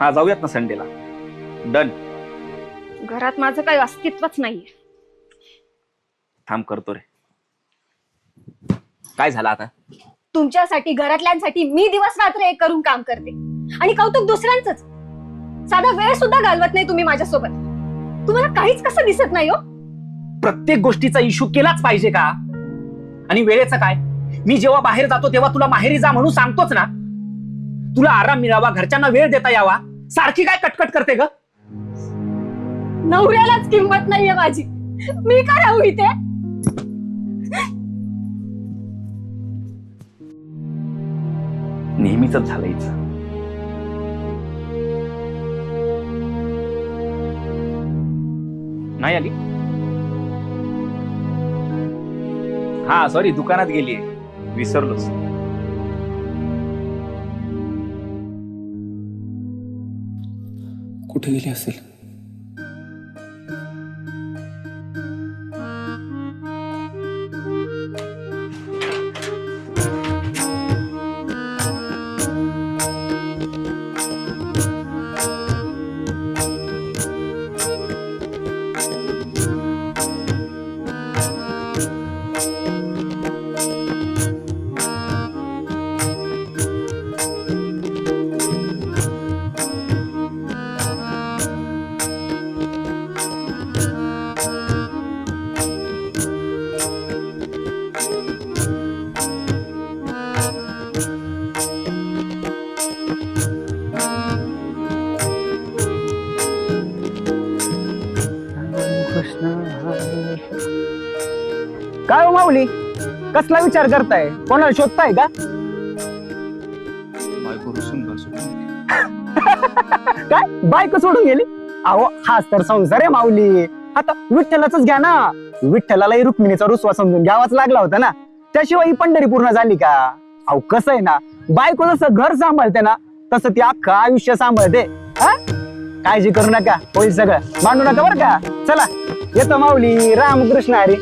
हा, जाऊयात ना संडेला. डन. घरात माझं काही अस्तित्वच नाहीये. थांब, करतो रे. काय झालं आता? तुमच्यासाठी, घरातल्यांसाठी मी दिवस रात्र एक करून काम करते आणि कौतुक दुसऱ्यांचंच. साधा वेळ सुद्धा घालवत नाही तुम्ही माझ्यासोबत. तुम्हाला काहीच कसं दिसत नाही हो? प्रत्येक गोष्टीचा इश्यू केलाच पाहिजे का? आणि वेळेचं काय? मी जेव्हा बाहेर जातो तेव्हा तुला माहेरी जा म्हणून सांगतोच ना. तुला आराम मिळावा, घरच्यांना वेळ देता यावा. सारखी काय कटकट करते ग? नवऱ्यालाच किंमत नाहीये माझी. मी का राहू इथे? नेहमीच झालं हिचं. नाही आली? हा, सॉरी, दुकानात गेलीये, विसरलोच. कुठे गेली असेल? काय हो माऊली, कसला विचार करताय? कोणाला शोधताय का? बायको सुंदर काय बायको सोडून गेली? अहो, हाच तर संसार आहे माऊली. आता विठ्ठलाच घ्या ना. विठ्ठलालाही रुक्मिणीचा रुसवा समजून घ्यावाच लागला होता ना. त्याशिवाय ही पंढरी पूर्ण झाली का? अहो, कसं आहे ना, बायको जसं घर सांभाळते ना, तसं ती अख्खं आयुष्य सांभाळते. काळजी करू नका, होईल सगळं. मांडू नका बरं का. चला, येतो माऊली. रामकृष्ण हरी.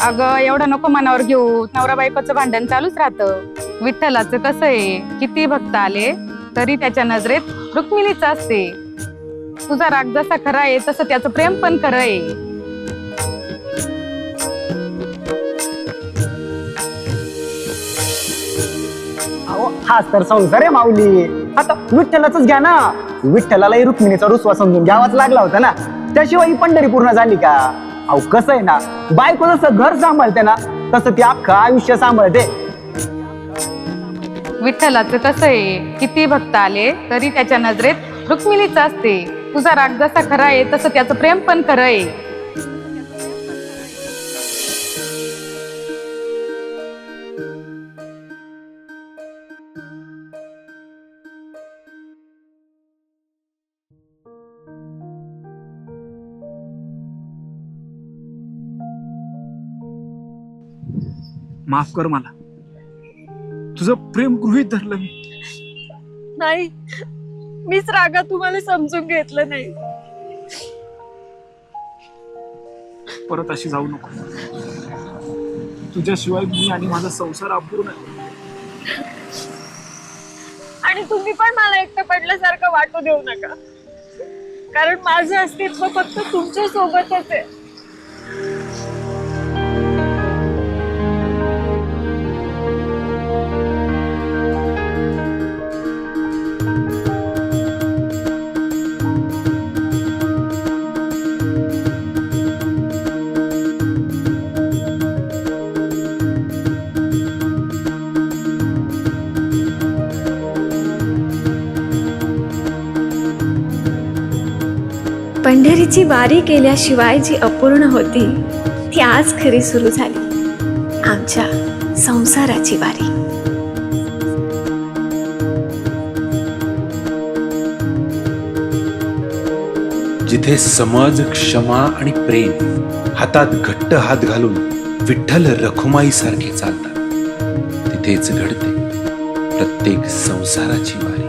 अगं, एवढं नको मनावर घेऊ. नवरा बायकोचं भांडण चालूच राहतं. विठ्ठलाचं कसं आहे, किती भक्त आले तरी त्याच्या नजरेत रुक्मिणीच असते. तुझा राग जसा खरा आहे तसं त्याचं प्रेम पण खरं आहे. अहो, हाच तर संसार आहे माऊली. आता विठ्ठलाच घ्या ना. विठ्ठलालाही रुक्मिणीचा रुसवा समजून घ्यावाच लागला होता ना. त्याशिवाय ही पंढरी पूर्ण झाली का? अहो, कसं आहे ना, बायको जसं घर सांभाळते ना, तसं ती अख्खं आयुष्य सांभाळते. विठ्ठलाचं कसं आहे, किती भक्त आले तरी त्याच्या नजरेत रुक्मिणीच असते. तुझा राग जसा खरा आहे तसं त्याचं प्रेम पण खरं आहे. माफ कर मला, तुझं प्रेम गृहीत धरलं मी. नाही, मीच रागात तुम्हाला समजून घेतलं नाही. परत अशी जाऊ नको. तुझ्याशिवाय मी आणि माझा संसार अपूर्ण आहे. आणि तुम्ही पण मला एकटं पडल्यासारखं वाटू देऊ नका, कारण माझं अस्तित्व फक्त तुमच्या सोबतच आहे. पंढरीची वारी केल्याशिवाय जी अपूर्ण होती ती आज खरी सुरू झाली, आमच्या संसाराची वारी. जिथे समज, क्षमा आणि प्रेम हातात घट्ट हात घालून विठ्ठल रखुमाई सारखे चालतात, तिथेच घडते प्रत्येक संसाराची वारी.